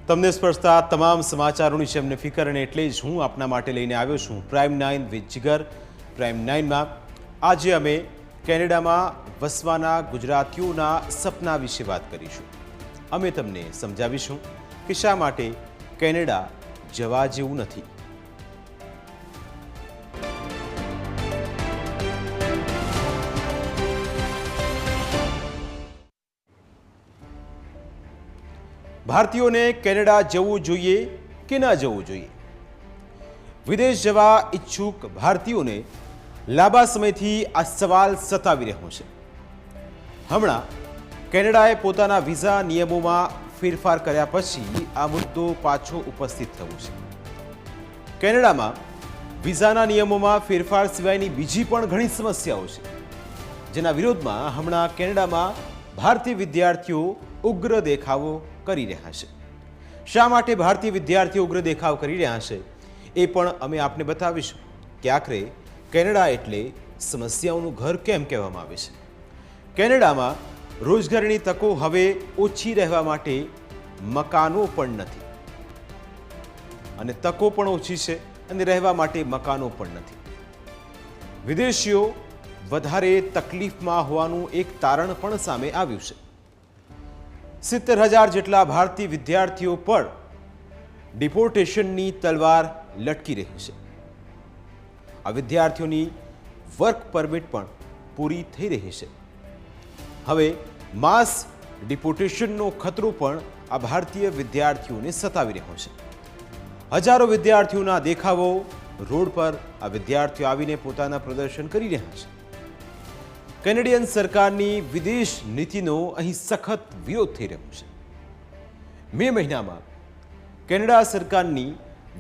તમને સ્પર્શતા તમામ સમાચારોની છે અમને ફિકર, અને એટલે જ હું આપના માટે લઈને આવ્યો છું પ્રાઇમ 9 વિથ જીગર. પ્રાઇમ 9માં આજે અમે કેનેડામાં વસવાના ગુજરાતીઓના સપના વિશે વાત કરીશું. અમે તમને સમજાવીશું કે શા માટે કેનેડા જવા જેવું નથી. ભારતીયોને કેનેડા જવું જોઈએ કે ન જવું જોઈએ? વિદેશ જવા ઈચ્છુક ભારતીયોને લાંબા સમયથી આ સવાલ સતાવી રહ્યો છે. હમણાં કેનેડાએ પોતાના વિઝા નિયમોમાં ફેરફાર કર્યા પછી આ મુદ્દો પાછો ઉપસ્થિત થયો છે. કેનેડામાં વિઝાના નિયમોમાં ફેરફાર સિવાયની બીજી પણ ઘણી સમસ્યાઓ છે, જેના વિરોધમાં હમણાં કેનેડામાં ભારતીય વિદ્યાર્થીઓ ઉગ્ર દેખાવો કરી રહ્યા છે. શા માટે ભારતીય વિદ્યાર્થીઓ ઉગ્ર દેખાવ કરી રહ્યા છે એ પણ અમે આપને બતાવીશું કે આખરે કેનેડા એટલે સમસ્યાઓનું ઘર કેમ કહેવામાં આવે છે. કેનેડામાં રોજગારીની તકો હવે ઓછી રહેવા માટે મકાનો પણ નથી, અને તકો પણ ઓછી છે અને રહેવા માટે મકાનો પણ નથી. વિદેશીઓ વધારે તકલીફમાં હોવાનું એક તારણ પણ સામે આવ્યું છે. 70,000 જેટલા ભારતીય વિદ્યાર્થીઓ પર ડિપોર્ટેશનની તલવાર લટકી રહી છે. આ વિદ્યાર્થીઓની વર્ક પરમિટ પણ પૂરી થઈ રહી છે. હવે માસ ડિપોર્ટેશનનો ખતરો પણ આ ભારતીય વિદ્યાર્થીઓને સતાવી રહ્યો છે. હજારો વિદ્યાર્થીઓના દેખાવો રોડ પર આ વિદ્યાર્થીઓ આવીને પોતાના પ્રદર્શન કરી રહ્યા છે. કેનેડિયન સરકારની વિદેશ નીતિનો અહીં સખત વિરોધ થઈ રહ્યો છે. મે મહિનામાં કેનેડા સરકારની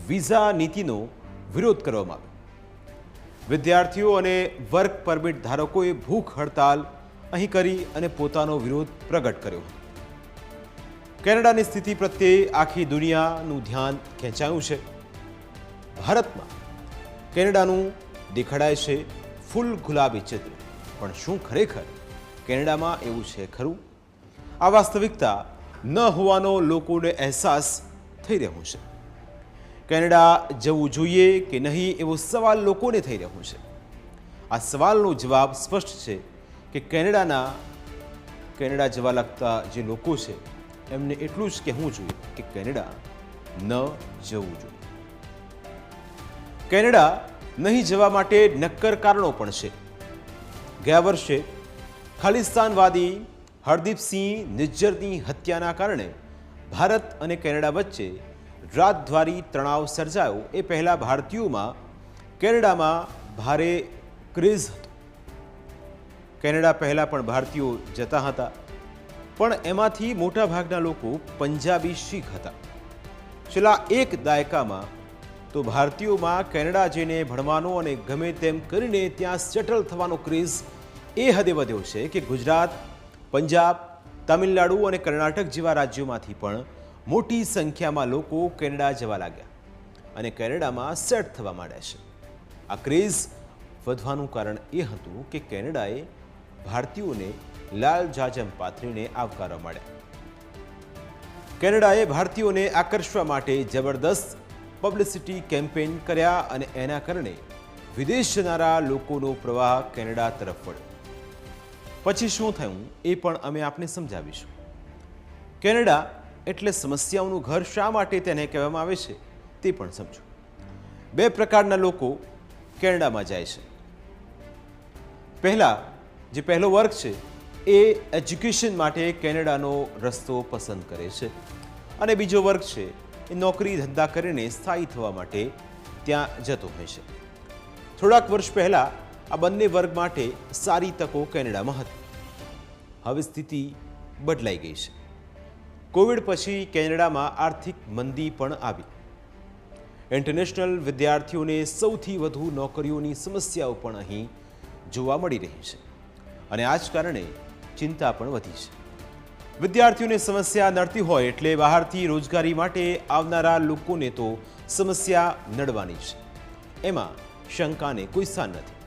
વિઝા નીતિનો વિરોધ કરવામાં આવ્યો. વિદ્યાર્થીઓ અને વર્ક પરમિટ ધારકોએ ભૂખ હડતાલ અહીં કરી અને પોતાનો વિરોધ પ્રગટ કર્યો હતો. કેનેડાની સ્થિતિ પ્રત્યે આખી દુનિયાનું ધ્યાન ખેંચાયું છે. ભારતમાં કેનેડાનું દેખાડાય છે ફૂલ ગુલાબી ચિત્ર, પણ શું ખરેખર કેનેડામાં એવું છે ખરું? આ વાસ્તવિકતા ન હોવાનો લોકોને અહેસાસ થઈ રહ્યો છે. કેનેડા જવું જોઈએ કે નહીં એવો સવાલ લોકોને થઈ રહ્યો છે. આ સવાલનો જવાબ સ્પષ્ટ છે કે કેનેડા જવા લાગતા જે લોકો છે એમને એટલું જ કહેવું જોઈએ કે કેનેડા ન જવું જોઈએ. કેનેડા નહીં જવા માટે નક્કર કારણો પણ છે. ગયા વર્ષે ખાલિસ્તાનવાદી હરદીપસિંહ નિજ્જરની હત્યાના કારણે ભારત અને કેનેડા વચ્ચે રાજદ્વારી તણાવ સર્જાયો. એ પહેલા ભારતીયોમાં કેનેડામાં ભારે ક્રેઝ હતો. કેનેડા પહેલા પણ ભારતીયો જતા હતા, પણ એમાંથી મોટાભાગના લોકો પંજાબી શીખ હતા. છેલ્લા એક દાયકામાં તો ભારતીયોમાં કેનેડા જઈને ભણવાનો અને ગમે તેમ કરીને ત્યાં સેટલ થવાનો ક્રેઝ એ હદે વધ્યો છે કે ગુજરાત, પંજાબ, તમિલનાડુ અને કર્ણાટક જેવા રાજ્યોમાંથી પણ મોટી સંખ્યામાં લોકો કેનેડા જવા લાગ્યા અને કેનેડામાં સેટ થવા માંડ્યા છે. આ ક્રેઝ વધવાનું કારણ એ હતું કે કેનેડાએ ભારતીયોને લાલ જાજમ પાથરીને આવકારવા માંડ્યા. કેનેડાએ ભારતીયોને આકર્ષવા માટે જબરદસ્ત પબ્લિસિટી કેમ્પેઇન કર્યા અને એના કારણે વિદેશ જનારા લોકોનો પ્રવાહ કેનેડા તરફ વળ્યો. પછી શું થયું એ પણ અમે આપને સમજાવીશું. કેનેડા એટલે સમસ્યાઓનું ઘર શા માટે તેને કહેવામાં આવે છે તે પણ સમજો. બે પ્રકારના લોકો કેનેડામાં જાય છે. પહેલો વર્ગ છે એ એજ્યુકેશન માટે કેનેડાનો રસ્તો પસંદ કરે છે, અને બીજો વર્ગ છે એ નોકરી ધંધા કરીને સ્થાયી થવા માટે ત્યાં જતો હોય છે. થોડાક વર્ષ પહેલાં આ બંને વર્ગ માટે સારી તકો કેનેડામાં હતી. હવે સ્થિતિ બદલાઈ ગઈ છે. કોવિડ પછી કેનેડામાં આર્થિક મંદી પણ આવી. ઇન્ટરનેશનલ વિદ્યાર્થીઓને સૌથી વધુ નોકરીઓની સમસ્યાઓ પણ અહીં જોવા મળી રહી છે, અને આ જ કારણે ચિંતા પણ વધી છે. વિદ્યાર્થીઓને સમસ્યા નડતી હોય એટલે બહારથી રોજગારી માટે આવનારા લોકોને તો સમસ્યા નડવાની છે, એમાં શંકાને કોઈ સ્થાન નથી.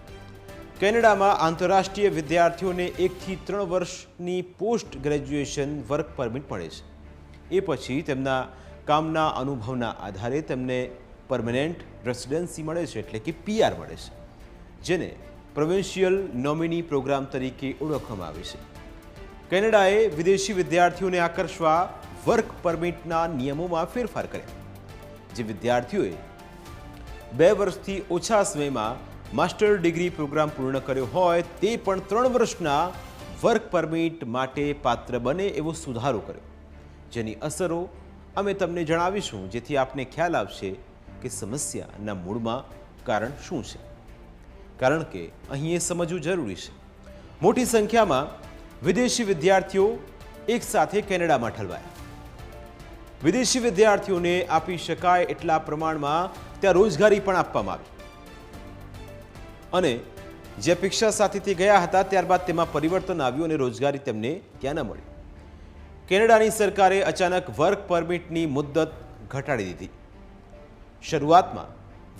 કેનેડામાં આંતરરાષ્ટ્રીય વિદ્યાર્થીઓને 1 થી 3 વર્ષની પોસ્ટ ગ્રેજ્યુએશન વર્ક પરમિટ મળે છે. એ પછી તેમના કામના અનુભવના આધારે તેમને પરમનેન્ટ રેસિડેન્સી મળે છે, એટલે કે PR મળે છે, જેને પ્રોવિન્શિયલ નોમિની પ્રોગ્રામ તરીકે ઓળખવામાં આવે છે. કેનેડાએ વિદેશી વિદ્યાર્થીઓને આકર્ષવા વર્ક પરમિટના નિયમોમાં ફેરફાર કર્યા. જે વિદ્યાર્થીઓએ 2 વર્ષથી ઓછા સમયમાં માસ્ટર ડિગ્રી પ્રોગ્રામ પૂર્ણ કર્યો હોય તે પણ 3 વર્ષના વર્ક પરમિટ માટે પાત્ર બને એવો સુધારો કર્યો, જેની અસરો અમે તમને જણાવીશું, જેથી આપને ખ્યાલ આવશે કે સમસ્યાના મૂળમાં કારણ શું છે. કારણ કે અહીં એ સમજવું જરૂરી છે, મોટી સંખ્યામાં વિદેશી વિદ્યાર્થીઓ એકસાથે કેનેડામાં ઠલવાયા. વિદેશી વિદ્યાર્થીઓને આપી શકાય એટલા પ્રમાણમાં ત્યાં રોજગારી પણ આપવામાં આવી અને જે અપેક્ષા સાથે તે ગયા હતા ત્યારબાદ તેમાં પરિવર્તન આવ્યું અને રોજગારી તેમને ત્યાં ન મળી. કેનેડાની સરકારે અચાનક વર્ક પરમિટની મુદત ઘટાડી દીધી. શરૂઆતમાં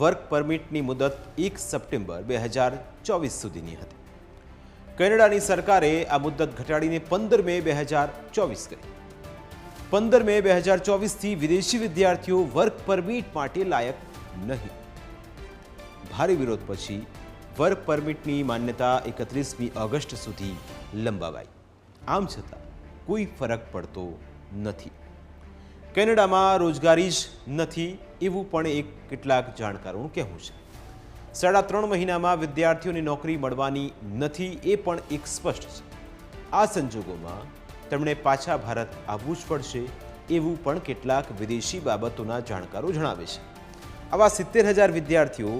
વર્ક પરમિટની મુદત 1 સપ્ટેમ્બર 2024 સુધીની હતી. કેનેડાની સરકારે આ મુદત ઘટાડીને 15 મે 2024 કરી. 15 મે 2024થી વિદેશી વિદ્યાર્થીઓ વર્ક પરમિટ માટે લાયક નહીં. ભારે વિરોધ પછી વર્ક પરમિટની માન્યતા 31મી ઓગસ્ટ સુધી લંબાવાઈ. આમ છતાં કોઈ ફરક પડતો નથી. કેનેડામાં રોજગારી જ નથી એવું પણ કેટલાક જાણકારોનું કહેવું છે. 3.5 મહિનામાં વિદ્યાર્થીઓને નોકરી મળવાની નથી એ પણ એક સ્પષ્ટ છે. આ સંજોગોમાં તેમણે પાછા ભારત આવવું જ પડશે એવું પણ કેટલાક વિદેશી બાબતોના જાણકારો જણાવે છે. આવા 70,000 વિદ્યાર્થીઓ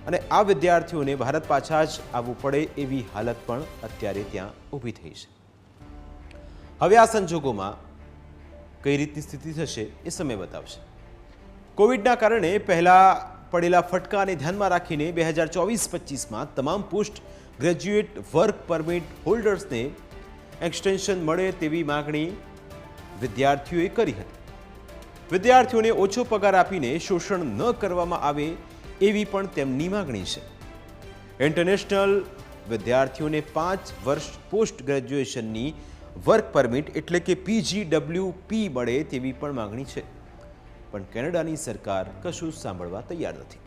અને આ વિદ્યાર્થીઓને ભારત પાછા જ આવવું પડે એવી હાલત પણ અત્યારે ત્યાં ઊભી થઈ છે. હવે આ સંજોગોમાં કઈ રીતની સ્થિતિ થશે એ સમય બતાવશે. કોવિડના કારણે પહેલા પડેલા ફટકાને ધ્યાનમાં રાખીને 2024-25માં તમામ પોસ્ટ ગ્રેજ્યુએટ વર્ક પરમિટ હોલ્ડર્સને એક્સટેન્શન મળે તેવી માગણી વિદ્યાર્થીઓએ કરી હતી. વિદ્યાર્થીઓને ઓછો પગાર આપીને શોષણ ન કરવામાં આવે એવી પણ તેમની માગણી છે. ઇન્ટરનેશનલ વિદ્યાર્થીઓને 5 વર્ષ પોસ્ટ ગ્રેજ્યુએશનની વર્ક પરમિટ એટલે કે PGWP મળે તેવી પણ માગણી છે. પણ કેનેડાની સરકાર કશું સાંભળવા તૈયાર નથી.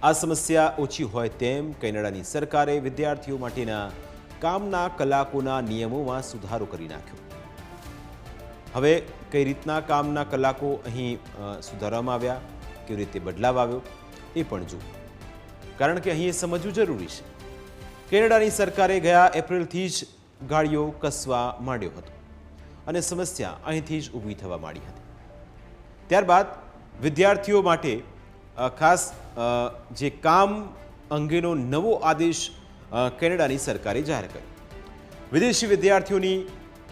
આ સમસ્યા ઓછી હોય તેમ કેનેડાની સરકારે વિદ્યાર્થીઓ માટેના કામના કલાકોના નિયમોમાં સુધારો કરી નાખ્યો. હવે કઈ રીતના કામના કલાકો અહીં સુધારવામાં આવ્યા, કેવી રીતે બદલાવ આવ્યો એ પણ જુઓ. કારણ કે અહીં એ સમજવું જરૂરી છે. કેનેડાની સરકારે ગયા એપ્રિલથી જ ગાળીઓ કસવા માંડ્યો હતો અને સમસ્યા અહીંથી જ ઊભી થવા માંડી હતી. ત્યારબાદ વિદ્યાર્થીઓ માટે ખાસ જે કામ અંગેનો નવો આદેશ કેનેડાની સરકારે જાહેર કર્યો. વિદેશી વિદ્યાર્થીઓની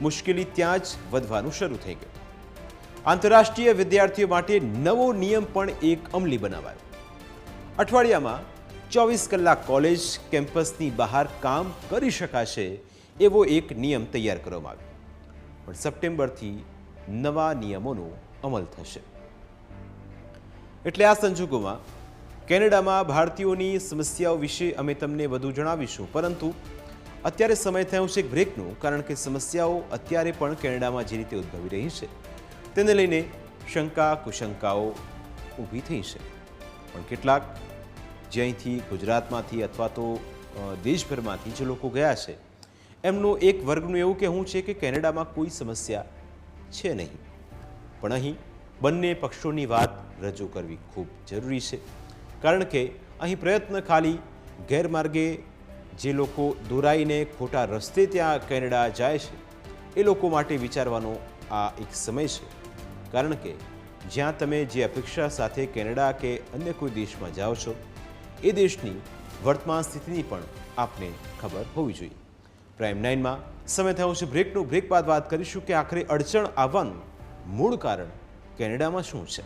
મુશ્કેલી ત્યાં જ વધવાનું શરૂ થઈ ગયું. આંતરરાષ્ટ્રીય વિદ્યાર્થીઓ માટે નવો નિયમ પણ એક અમલી બનાવાયો. અઠવાડિયામાં 24 કલાક કોલેજ કેમ્પસની બહાર કામ કરી શકાશે એવો એક નિયમ તૈયાર કરવામાં આવ્યો. પણ સપ્ટેમ્બરથી નવા નિયમોનો અમલ થશે. એટલે આ સંજોગોમાં કેનેડામાં ભારતીયોની સમસ્યાઓ વિશે અમે તમને વધુ જણાવીશું, પરંતુ અત્યારે સમય થયો છે બ્રેકનો. કારણ કે સમસ્યાઓ અત્યારે પણ કેનેડામાં જે રીતે ઉદ્ભવી રહી છે તેને લઈને શંકા કુશંકાઓ ઊભી થઈ છે. પણ કેટલાક જે અહીંથી ગુજરાતમાંથી અથવા તો દેશભરમાંથી જે લોકો ગયા છે એમનું એક વર્ગનું એવું કહેવું છે કે કેનેડામાં કોઈ સમસ્યા છે નહીં. પણ અહીં બંને પક્ષોની વાત રજૂ કરવી ખૂબ જરૂરી છે. કારણ કે અહીં પ્રયત્ન ખાલી ગેરમાર્ગે જે લોકો દોરાઈને ખોટા રસ્તે ત્યાં કેનેડા જાય છે એ લોકો માટે વિચારવાનો આ એક સમય છે. કારણ કે જ્યાં તમે જે અપેક્ષા સાથે કેનેડા કે અન્ય કોઈ દેશમાં જાઓ છો એ દેશની વર્તમાન સ્થિતિની પણ આપને ખબર હોવી જોઈએ. પ્રાઇમ 9માં સમય થયો છે બ્રેકનો. બ્રેક બાદ વાત કરીશું કે આખરે અડચણ આવવાનું મૂળ કારણ કેનેડામાં શું છે.